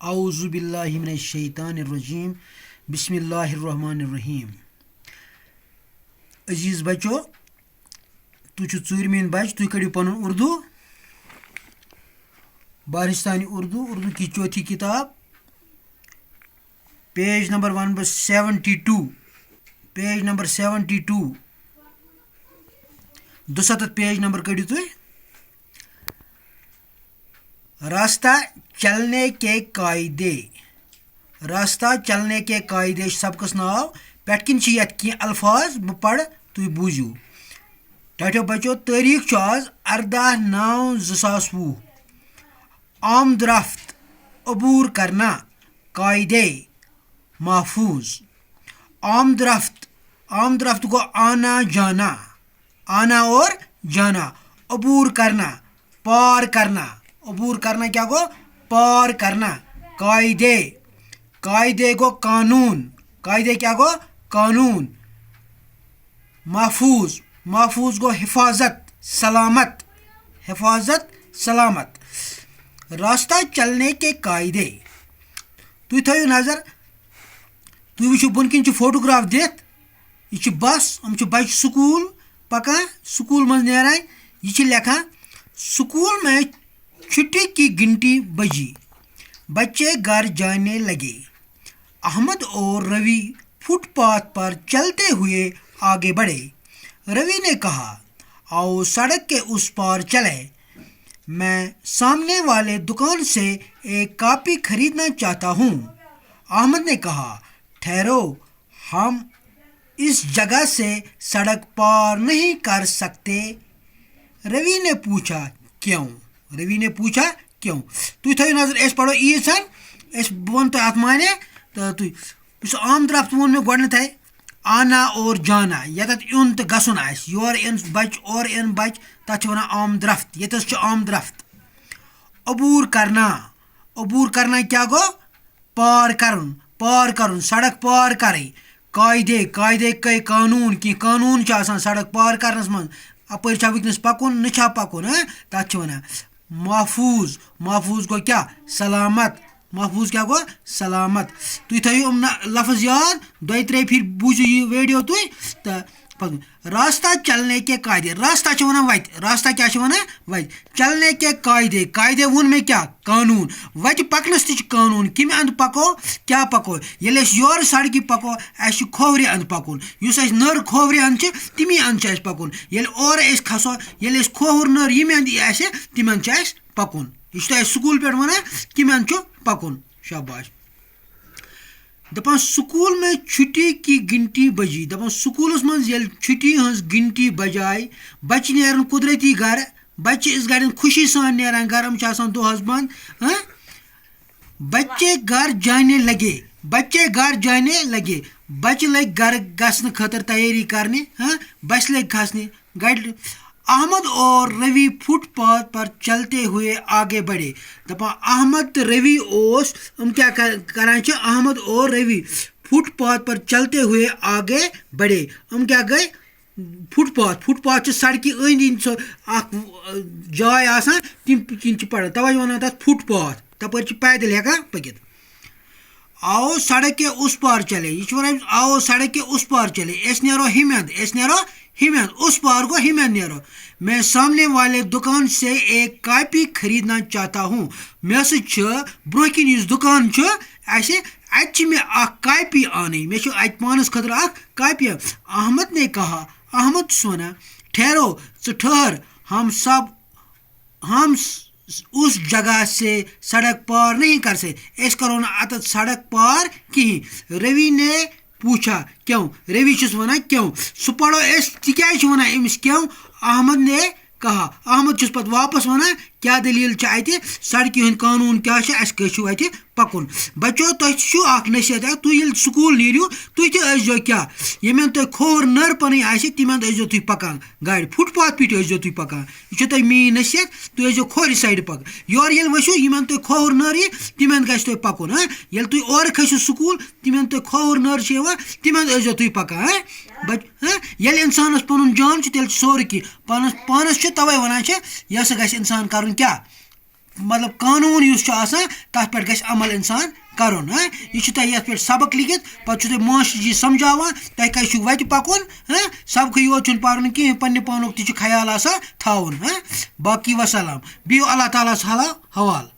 औज़ु बिल्लाहि मिनश शैतानिर रजीम बिस्मिल्लाहिर रहमानिर रहीम। अजीज बच्चों, तुझ चूरमीन बच तुम कड़ियो पन उर्दू बारिस्तानी उर्दू की चौथी किताब पेज नंबर 172 पेज नंबर 72 दुसत पेज नंबर कड़ियो तुम। रास्ता चलने के कायदे सबकस नाव पेटकिन की अल्फाज बह पढ़ तुम बूझू। टाटो बचो तारीख आज 18/9/2020। आमदरफ्त अबूर करना कायदे महफूज। आमदरफ्त को आना जाना, आना और जाना। अबूर करना पार करना, अबूर करना क्या गो पार करना। कायदे को कानून, कायदे क्या गो कानून। महफूज को हिफाजत सलामत। रास्ता चलने के कायदे तुम थो नजर, तुम वो बन किन फोटोग्राफ दित यह बस बच स्कूल पकान स्कूल मज नेरान यह लिखा स्कूल में छुट्टी की गिनती बजी, बच्चे घर जाने लगे। अहमद और रवि फुटपाथ पर चलते हुए आगे बढ़े। रवि ने कहा, आओ सड़क के उस पार चले, मैं सामने वाले दुकान से एक कॉपी खरीदना चाहता हूँ। अहमद ने कहा, ठहरो, हम इस जगह से सड़क पार नहीं कर सकते। रवि ने पूछा क्यों? तुम थो नजर अस पढ़ो ईसान वन तो अत माने तो तुम आमदरफ्त वो मे गोडनथ आना और जाना यत इन तो गसन योर इन बच और इन बच तथ वन आमदरफ्त। ये आमदरफ्त। अबूर करना क्या गो पार कर सड़क पार कर। कायदे कई कानून की कानून सड़क पार करनस मन अपर वनस पकुन न पकुन तथ वन महफूज को क्या सलामत। महफूज क्या गो सलामत। तुम थो लफ्ज याद 2-3 फिर बूझू यह वीडियो तुम। रास्ता चलने के कायदे, रास्ता वन वत, रास्ता क्या वन वत। चलने के कायदे वन में क्या कानून। वत पकनस कानून किम अंद पको क्या पको। ये योर सड़क पको अस खोवरे अंद पकुन, उस नर खोवरे अंद तमी अंद पकुन। ये और खसो ये खोवर नर यम अंद तिम पकुन। यह स्कूल पे वन किम अंद पकुन। शाबाश। दपान स्कूल में छुट्टी की गिनती बजी। दपान स्कूलस मज ये छुट्टी हज गिनती बजाय बच्चे नेरन कुदरती घर, बच्चे इस गाड़न खुशी सान नेरान घर दोहस बंद। बच्चे घर जाने लगे। बच्चे लग घर गसन खतर तैयारी करने। बस लग खसने गाड़ी। अहमद और रवि फुटपाथ पर चलते हुए आगे बढ़े। दपा अहमद तो रवि ओस क्या करान। अहमद और रवि फुटपाथ पर चलते हुए आगे बढ़े। क्या गए फुटपाथ सड़क अंद जाय आसान तिम किन पड़ा तवे वन तथ फुटपाथ। तपर पैदल हेका पकित। आओ सड़क के उस पार चले। यह वन आओ सड़क के उस पार चले। एस नेरो हिमंद उस पार को हिमंद नेरो। मैं सामने वाले दुकान से एक कॉपी खरीदना चाहता हूँ। मे ब्रोकिन दुकान मे कॉपी आनी मे पानस खतर कॉपी। अहमद ने कहा, अहमद सोना ठहरो ठहर, हम उस जगह से सड़क पार नहीं कर सकते। इस करो ना अत सड़क पार कहीं। रवि ने पूछा क्यों? रवि वन क्यों। सह पढ़ो क्या वन अमिस क्यों। अहमद ने कहा, अहमद पत वापस वन क्या दलील अत सड़क हंद कानून क्या कशु अत पकुन। बच्चों तुह नसीहत तुम स्कूल नीरू तुम तजो क्या यमन तुम खोर नर पन तिमन अजो तुम पकान गाड़ी फुटपाथ पे अजो तुम पकान। यह तुम मीन नसीहत तुम अजो खोर साइड पक। योर ये वसो यमन तुम खोर नर तिमन गस तुम पकुन। ये तुम और खसो स्कूल तिमन तुम खोर नर तिमन अजो तुम पकान। ये इंसानस पन जान तेल सोर की पानस तवे वन यह ग इंसान कर क्या मतलब कानून युस तथ पे गस अमल इंसान करुन यह ये पे सबक लिखित पे मास्टर जी समझावान तह कह वत पकुन सबक योत पर्न कहें पे पानुक ख्याल थवन बाकी वसलाम बियो अल्लाह ताला हवाल।